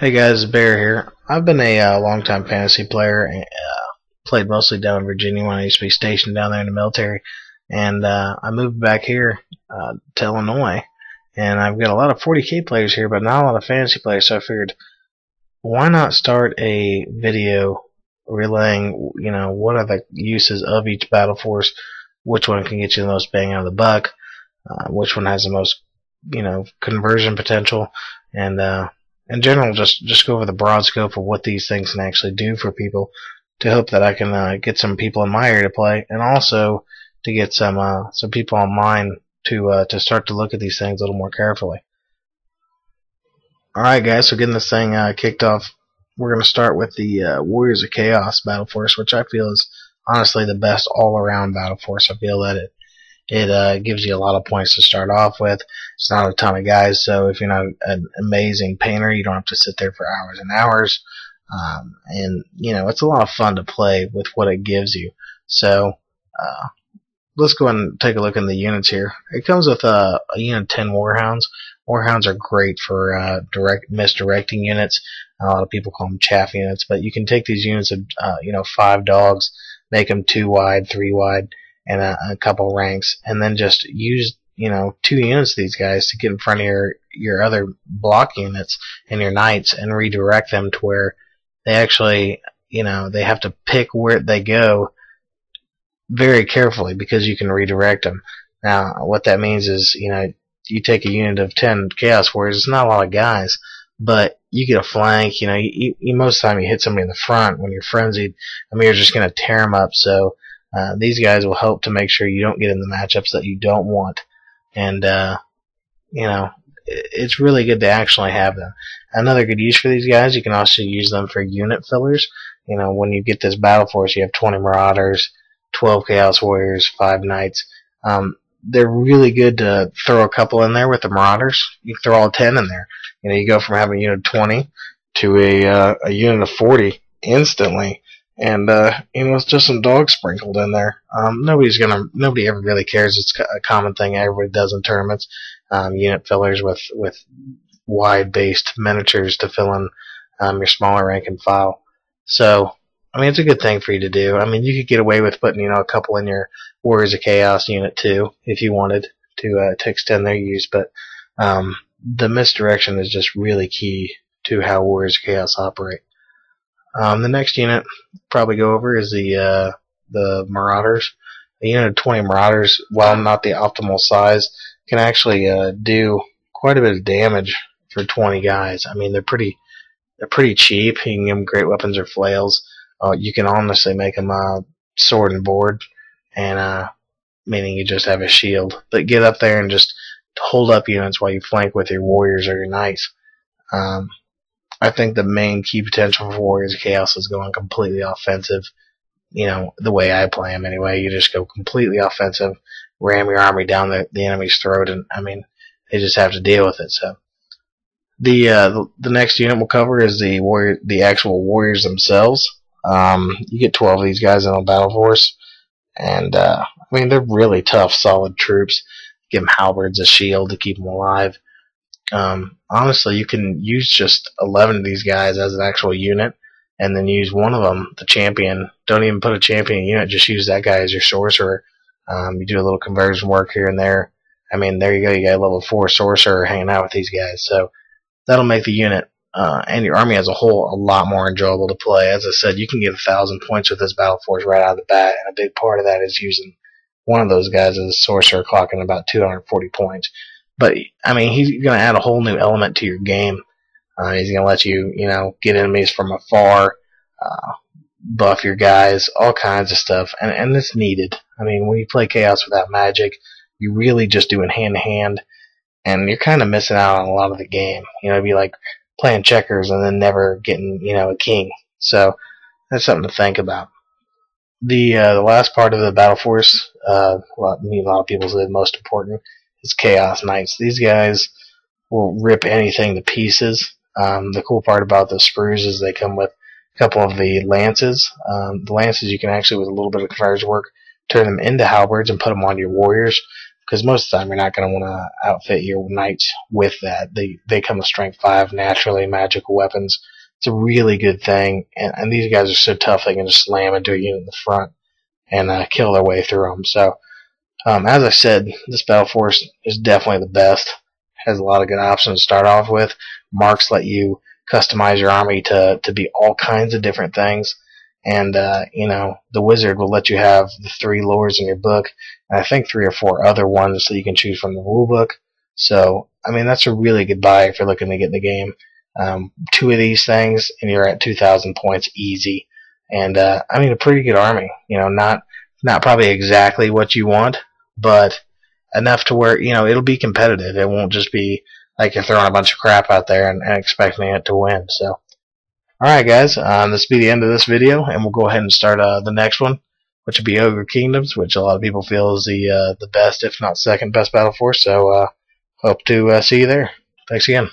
Hey guys, Bear here. I've been a long-time fantasy player. And, played mostly down in Virginia when I used to be stationed down there in the military, and I moved back here to Illinois. And I've got a lot of 40K players here, but not a lot of fantasy players. So I figured, why not start a video relaying, what are the uses of each battle force, which one can get you the most bang out of the buck, which one has the most, conversion potential, and in general, just go over the broad scope of what these things can actually do for people, to hope that I can get some people in my area to play, and also to get some people online to start to look at these things a little more carefully. Alright guys, so getting this thing kicked off, we're going to start with the Warriors of Chaos battle force, which I feel is honestly the best all-around battle force. I feel that it gives you a lot of points to start off with. It's not a ton of guys, so if you're not an amazing painter, you don't have to sit there for hours and hours. And it's a lot of fun to play with what it gives you. So let's go ahead and take a look in the units here. It comes with a unit 10 Warhounds. Warhounds are great for misdirecting units. A lot of people call them chaff units, but you can take these units of 5 dogs, make them 2 wide, 3 wide, and a couple ranks, and then just use 2 units of these guys to get in front of your other block units and your knights and redirect them to where they actually they have to pick where they go very carefully, because you can redirect them. Now what that means is you take a unit of 10 Chaos Warriors. It's not a lot of guys, but you get a flank. You most of the time you hit somebody in the front when you're frenzied. You're just going to tear them up. So these guys will help to make sure you don't get in the matchups that you don't want. And, it's really good to actually have them. Another good use for these guys, you can also use them for unit fillers. When you get this battle force, you have 20 Marauders, 12 Chaos Warriors, 5 Knights. They're really good to throw a couple in there with the Marauders. You can throw all 10 in there. You go from having a unit of 20 to a unit of 40 instantly. And it's just some dogs sprinkled in there. Nobody ever really cares. It's a common thing everybody does in tournaments. Unit fillers with wide-based miniatures to fill in your smaller rank and file. So it's a good thing for you to do. You could get away with putting a couple in your Warriors of Chaos unit too, if you wanted to extend their use. But the misdirection is just really key to how Warriors of Chaos operate. The next unit probably go over is the Marauders. A unit of 20 Marauders, while not the optimal size, can actually do quite a bit of damage for 20 guys. They're pretty cheap. You can give them great weapons or flails. You can honestly make them sword and board, and meaning you just have a shield. But get up there and just hold up units while you flank with your warriors or your knights. I think the main key potential for Warriors of Chaos is going completely offensive. The way I play them anyway. You just go completely offensive, ram your army down the enemy's throat, and they just have to deal with it. So the next unit we'll cover is the actual warriors themselves. You get 12 of these guys in a battle force, and they're really tough, solid troops. Give them halberds, a shield to keep them alive. Honestly, you can use just 11 of these guys as an actual unit, and then use one of them, the champion. Don't even put a champion unit, just use that guy as your sorcerer. You do a little conversion work here and there. There you go, you got a level 4 sorcerer hanging out with these guys. So that'll make the unit and your army as a whole a lot more enjoyable to play. As I said, you can get 1,000 points with this battle force right out of the bat, and a big part of that is using one of those guys as a sorcerer, clocking about 240 points. But he's going to add a whole new element to your game. He's going to let you, get enemies from afar, buff your guys, all kinds of stuff, and it's needed. When you play Chaos without magic, you're really just doing hand-to-hand, and you're kind of missing out on a lot of the game. It'd be like playing checkers and then never getting, a king. So that's something to think about. The last part of the battle force, a lot of people say the most important, is Chaos Knights. These guys will rip anything to pieces. The cool part about the sprues is they come with a couple of the lances. The lances you can actually, with a little bit of conversion work, turn them into halberds and put them on your warriors. because most of the time you're not going to want to outfit your knights with that. They come with strength 5 naturally, magical weapons. It's a really good thing, and these guys are so tough they can just slam into a unit in the front and kill their way through them. So, as I said, this battle force is definitely the best. Has a lot of good options to start off with. Marks let you customize your army to be all kinds of different things. And, the wizard will let you have the 3 lords in your book, and I think 3 or 4 other ones that you can choose from the rule book. So, I mean, that's a really good buy if you're looking to get in the game. 2 of these things, and you're at 2,000 points easy. And, a pretty good army. Not probably exactly what you want, but enough to where, it'll be competitive. It won't just be like you're throwing a bunch of crap out there and expecting it to win. So, alright guys, this will be the end of this video, and we'll go ahead and start the next one, which will be Ogre Kingdoms, which a lot of people feel is the best, if not second best battle force. So, hope to see you there. Thanks again.